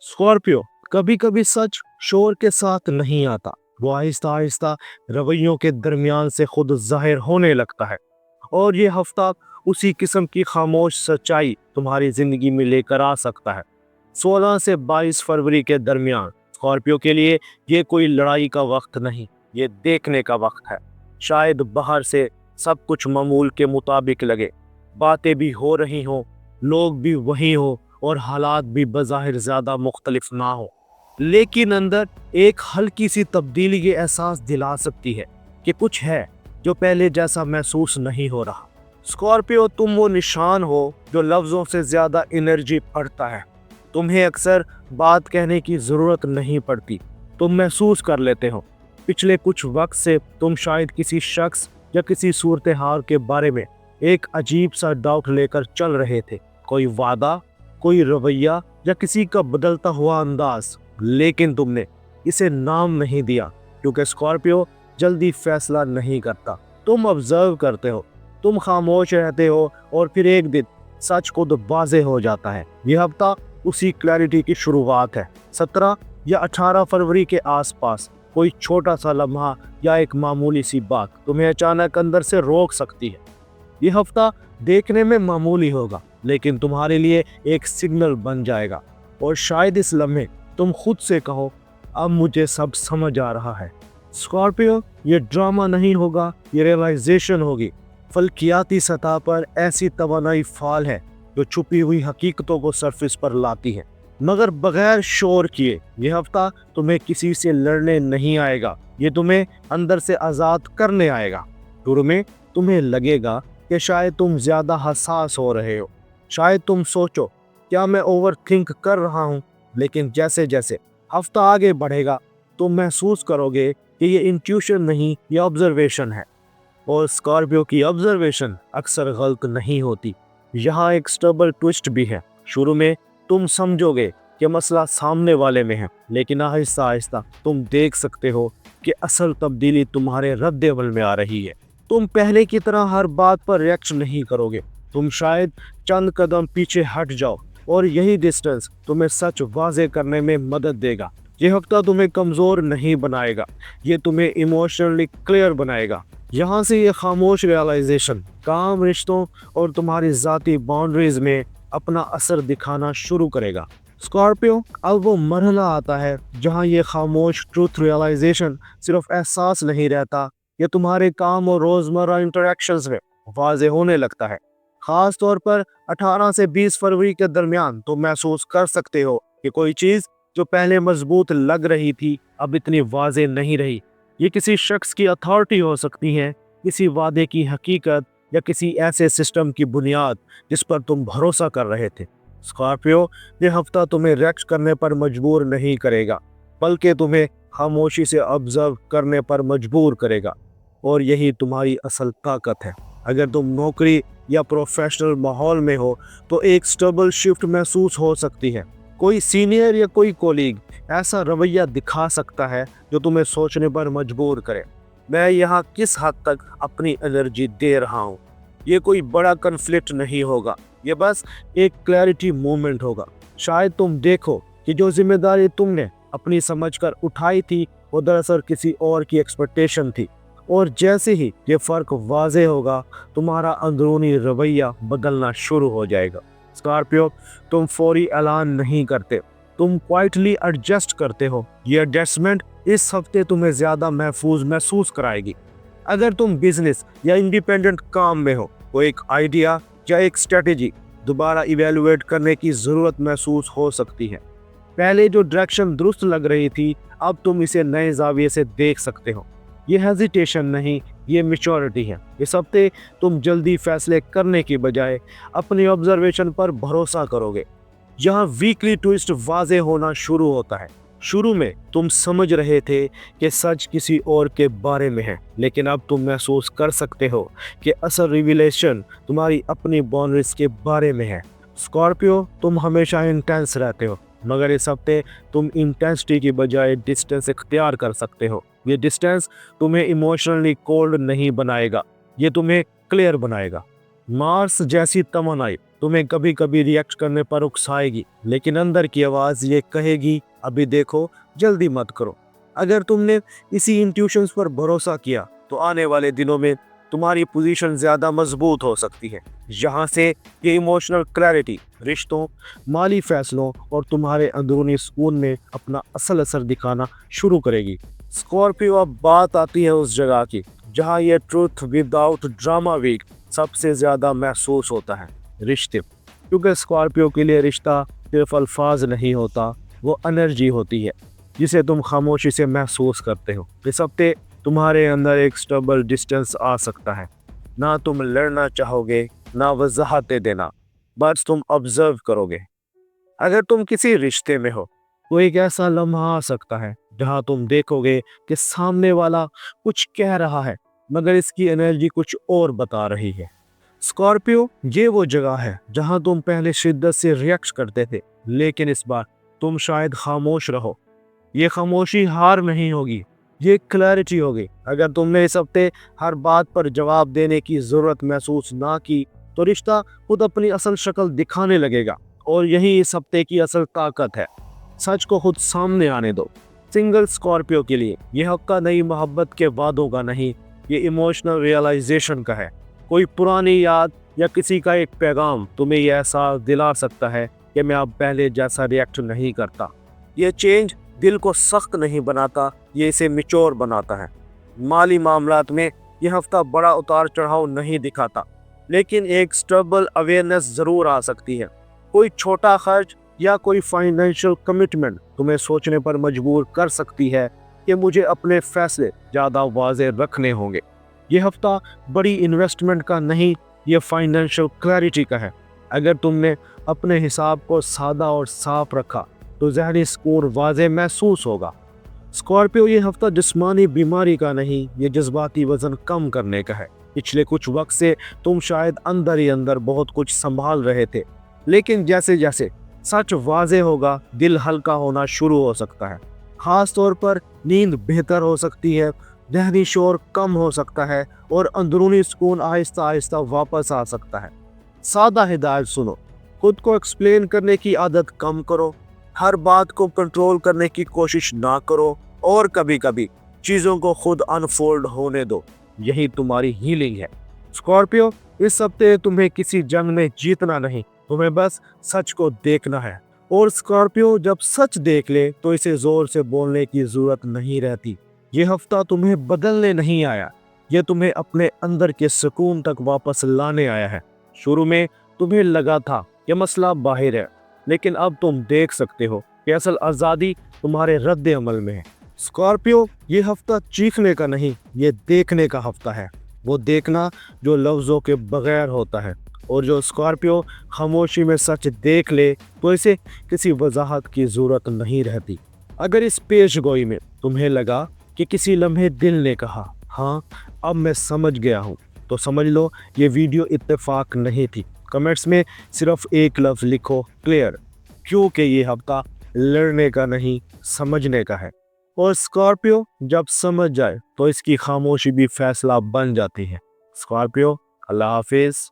Scorpio, कभी कभी सच शोर के साथ नहीं आता, वो आहिस्ता आहिस्ता रवैयों के दरमियान से खुद जाहिर होने लगता है। और ये हफ्ता उसी किस्म की खामोश सच्चाई तुम्हारी जिंदगी में लेकर आ सकता है। 16 से 22 फरवरी के दरमियान स्कॉर्पियो के लिए ये कोई लड़ाई का वक्त नहीं, ये देखने का वक्त है। शायद बाहर से सब कुछ मामूल के मुताबिक लगे, बातें भी हो रही हों, लोग भी वही हो और हालात भी बज़ाहिर ज़्यादा मुख्तलिफ ना हो, लेकिन अंदर एक हल्की सी तब्दीली ये एहसास दिला सकती है कि कुछ है जो पहले जैसा महसूस नहीं हो रहा। स्कॉर्पियो, तुम वो निशान हो जो लफ्ज़ों से ज़्यादा एनर्जी पड़ता है। तुम्हें अक्सर बात कहने की ज़रूरत नहीं पड़ती, तुम महसूस कर लेते हो। पिछले कुछ वक्त से तुम शायद किसी शख्स या किसी सूरत हाल के बारे में एक अजीब सा डाउट लेकर चल रहे थे, कोई वादा, कोई रवैया या किसी का बदलता हुआ अंदाज, लेकिन तुमने इसे नाम नहीं दिया क्योंकि स्कॉर्पियो जल्दी फैसला नहीं करता। तुम ऑब्जर्व करते हो, तुम खामोश रहते हो और फिर एक दिन सच खुद वाज़े हो जाता है। यह हफ्ता उसी क्लैरिटी की शुरुआत है। 17 या 18 फरवरी के आसपास कोई छोटा सा लम्हा या एक मामूली सी बात तुम्हें अचानक अंदर से रोक सकती है। यह हफ्ता देखने में मामूली होगा, लेकिन तुम्हारे लिए एक सिग्नल बन जाएगा और शायद इस लम्हे तुम खुद से कहो, अब मुझे सब समझ आ रहा है। स्कॉर्पियो, ये ड्रामा नहीं होगा, ये रियलाइजेशन होगी। फल्कियाती सतह पर ऐसी तवानाई फाल है जो छुपी हुई हकीकतों को सरफेस पर लाती है, मगर बगैर शोर किए। यह हफ्ता तुम्हें किसी से लड़ने नहीं आएगा, ये तुम्हें अंदर से आज़ाद करने आएगा। शुरू में तुम्हें लगेगा कि शायद तुम ज़्यादा हसास हो रहे हो, शायद तुम सोचो क्या मैं ओवर थिंक कर रहा हूँ, लेकिन जैसे जैसे हफ्ता आगे बढ़ेगा तुम महसूस करोगे कि ये इंट्यूशन नहीं, ये ऑब्जर्वेशन है। और स्कॉर्पियो की ऑब्जर्वेशन अक्सर गलत नहीं होती। यहाँ एक स्टबल ट्विस्ट भी है। शुरू में तुम समझोगे कि मसला सामने वाले में है, लेकिन आहिस्ता आहिस्ता तुम देख सकते हो कि असल तब्दीली तुम्हारे रद्द-ए-अमल में आ रही है। तुम पहले की तरह हर बात पर रिएक्ट नहीं करोगे, तुम शायद चंद कदम पीछे हट जाओ और यही डिस्टेंस तुम्हें सच वाज़े करने में मदद देगा। ये हफ्ता तुम्हें कमज़ोर नहीं बनाएगा, ये तुम्हें इमोशनली क्लियर बनाएगा। यहाँ से ये खामोश रियलाइजेशन काम रिश्तों और तुम्हारी ज़ाती बाउंड्रीज में अपना असर दिखाना शुरू करेगा। स्कॉर्पियो, अब वो मरहला आता है जहाँ ये खामोश ट्रूथ रियलाइजेशन सिर्फ एहसास नहीं रहता, ये तुम्हारे काम और रोज़मर्रा इंटरेक्शंस में वाज़े होने लगता है। ख़ास तौर पर 18 से 20 फरवरी के दरमियान तुम महसूस कर सकते हो कि कोई चीज़ जो पहले मजबूत लग रही थी अब इतनी वाज़े नहीं रही। ये किसी शख्स की अथॉरिटी हो सकती है, किसी वादे की हकीकत या किसी ऐसे सिस्टम की बुनियाद जिस पर तुम भरोसा कर रहे थे। स्कॉर्पियो, ये हफ्ता तुम्हें रिएक्ट करने पर मजबूर नहीं करेगा, बल्कि तुम्हें खामोशी से ऑब्जर्व करने पर मजबूर करेगा। और यही तुम्हारी असल ताकत है। अगर तुम नौकरी या प्रोफेशनल माहौल में हो तो एक स्टेबल शिफ्ट महसूस हो सकती है। कोई सीनियर या कोई कोलीग ऐसा रवैया दिखा सकता है जो तुम्हें सोचने पर मजबूर करे, मैं यहाँ किस हद तक अपनी एनर्जी दे रहा हूँ। ये कोई बड़ा कन्फ्लिक्ट नहीं होगा, ये बस एक क्लैरिटी मूवमेंट होगा। शायद तुम देखो कि जो जिम्मेदारी तुमने अपनी समझकर उठाई थी वो दरअसल किसी और की एक्सपेक्टेशन थी, और जैसे ही ये फ़र्क वाज़े होगा तुम्हारा अंदरूनी रवैया बदलना शुरू हो जाएगा। स्कॉर्पियो, तुम फौरी ऐलान नहीं करते, तुम क्वाइटली एडजस्ट करते हो। ये एडजस्टमेंट इस हफ्ते तुम्हें ज़्यादा महफूज महसूस कराएगी। अगर तुम बिजनेस या इंडिपेंडेंट काम में हो तो एक आइडिया या एक स्ट्रेटेजी दोबारा इवेलुएट करने की ज़रूरत महसूस हो सकती है। पहले जो डायरेक्शन दुरुस्त लग रही थी अब तुम इसे नए जाविये से देख सकते हो। ये हेजिटेशन नहीं, ये मैच्योरिटी है। इस हफ्ते तुम जल्दी फैसले करने की बजाय अपनी ऑब्जर्वेशन पर भरोसा करोगे। यहाँ वीकली ट्विस्ट वाज़े होना शुरू होता है। शुरू में तुम समझ रहे थे कि सच किसी और के बारे में है, लेकिन अब तुम महसूस कर सकते हो कि असल रिविलेशन तुम्हारी अपनी बाउंड्रीज के बारे में है। स्कॉर्पियो, तुम हमेशा इंटेंस रहते हो, मगर इस हफ्ते तुम इंटेंसिटी की बजाय डिस्टेंस इख्तियार कर सकते हो। ये डिस्टेंस तुम्हें इमोशनली कोल्ड नहीं बनाएगा, ये तुम्हें क्लियर बनाएगा। मार्स जैसी तमन्नाएं तुम्हें कभी कभी रिएक्ट करने पर उकसाएगी, लेकिन अंदर की आवाज़ ये कहेगी अभी देखो, जल्दी मत करो। अगर तुमने इसी इंट्यूशंस पर भरोसा किया तो आने वाले दिनों में तुम्हारी पोजीशन ज़्यादा मजबूत हो सकती है। यहाँ से ये इमोशनल क्लैरिटी रिश्तों, माली फैसलों और तुम्हारे अंदरूनी सुकून में अपना असल असर दिखाना शुरू करेगी। स्कॉर्पियो, अब बात आती है उस जगह की जहाँ ये ट्रूथ विदाउट ड्रामा वीक सबसे ज़्यादा महसूस होता है, रिश्ते। क्योंकि स्कॉर्पियो के लिए रिश्ता सिर्फ अल्फाज नहीं होता, वो एनर्जी होती है जिसे तुम खामोशी से महसूस करते हो। इस हफ्ते तुम्हारे अंदर एक स्टेबल डिस्टेंस आ सकता है। ना तुम लड़ना चाहोगे, ना वजाहतें देना, बस तुम ऑब्जर्व करोगे। अगर तुम किसी रिश्ते में हो तो एक ऐसा लम्हा आ सकता है जहां तुम देखोगे कि सामने वाला कुछ कह रहा है मगर इसकी एनर्जी कुछ और बता रही है। स्कॉर्पियो, ये वो जगह है जहां तुम पहले शिद्दत से रिएक्ट करते थे, लेकिन इस बार तुम शायद खामोश रहो। ये खामोशी हार नहीं होगी, ये क्लैरिटी होगी। अगर तुमने इस हफ्ते हर बात पर जवाब देने की ज़रूरत महसूस ना की तो रिश्ता खुद अपनी असल शक्ल दिखाने लगेगा, और यही इस हफ्ते की असल ताकत है। सच को खुद सामने आने दो। सिंगल स्कॉर्पियो के लिए यह हफ्ता नई मोहब्बत के वादों का नहीं, ये इमोशनल रियलाइजेशन का है। कोई पुरानी याद या किसी का एक पैगाम तुम्हें यह एहसास दिला सकता है कि मैं अब पहले जैसा रिएक्ट नहीं करता। यह चेंज दिल को सख्त नहीं बनाता, ये इसे मिच्योर बनाता है। माली मामलात में यह हफ्ता बड़ा उतार चढ़ाव नहीं दिखाता, लेकिन एक स्टेबल अवेयरनेस ज़रूर आ सकती है। कोई छोटा खर्च या कोई फाइनेंशियल कमिटमेंट तुम्हें सोचने पर मजबूर कर सकती है कि मुझे अपने फैसले ज़्यादा वाज़ेह रखने होंगे। यह हफ्ता बड़ी इन्वेस्टमेंट का नहीं, ये फाइनेंशियल क्लैरिटी का है। अगर तुमने अपने हिसाब को सादा और साफ रखा तो ज़हनी सुकून वाज़ेह महसूस होगा। स्कॉर्पियो, ये हफ्ता जिस्मानी बीमारी का नहीं, ये जज्बाती वज़न कम करने का है। पिछले कुछ वक्त से तुम शायद अंदर ही अंदर बहुत कुछ संभाल रहे थे, लेकिन जैसे जैसे सच वाज़ेह होगा, दिल हल्का होना शुरू हो सकता है। ख़ास तौर पर नींद बेहतर हो सकती है, ज़हनी शोर कम हो सकता है और अंदरूनी सुकून आहिस्ता आहिस्ता वापस आ सकता है। सादा हिदायत सुनो, खुद को एक्सप्लेन करने की आदत कम करो, हर बात को कंट्रोल करने की कोशिश ना करो, और कभी कभी चीज़ों को खुद अनफोल्ड होने दो। यही तुम्हारी हीलिंग है। स्कॉर्पियो, इस हफ्ते तुम्हें किसी जंग में जीतना नहीं, तुम्हें बस सच को देखना है। और स्कॉर्पियो, जब सच देख ले तो इसे जोर से बोलने की जरूरत नहीं रहती। ये हफ्ता तुम्हें बदलने नहीं आया, ये तुम्हें अपने अंदर के सुकून तक वापस लाने आया है। शुरू में तुम्हें लगा था कि मसला बाहर है, लेकिन अब तुम देख सकते हो कि असल आज़ादी तुम्हारे रद्द अमल में है। स्कॉर्पियो, ये हफ्ता चीखने का नहीं, ये देखने का हफ्ता है। वो देखना जो लफ्ज़ों के बगैर होता है। और जो स्कॉर्पियो खामोशी में सच देख ले तो इसे किसी वजाहत की ज़रूरत नहीं रहती। अगर इस पेश गोई में तुम्हें लगा कि किसी लम्हे दिल ने कहा हाँ अब मैं समझ गया हूँ, तो समझ लो ये वीडियो इत्तेफाक नहीं थी। कमेंट्स में सिर्फ एक लफ्ज़ लिखो, क्लियर, क्योंकि ये हफ्ता लड़ने का नहीं, समझने का है। और स्कॉर्पियो जब समझ जाए तो इसकी खामोशी भी फैसला बन जाती है। स्कॉर्पियो, अल्लाह हाफिज़।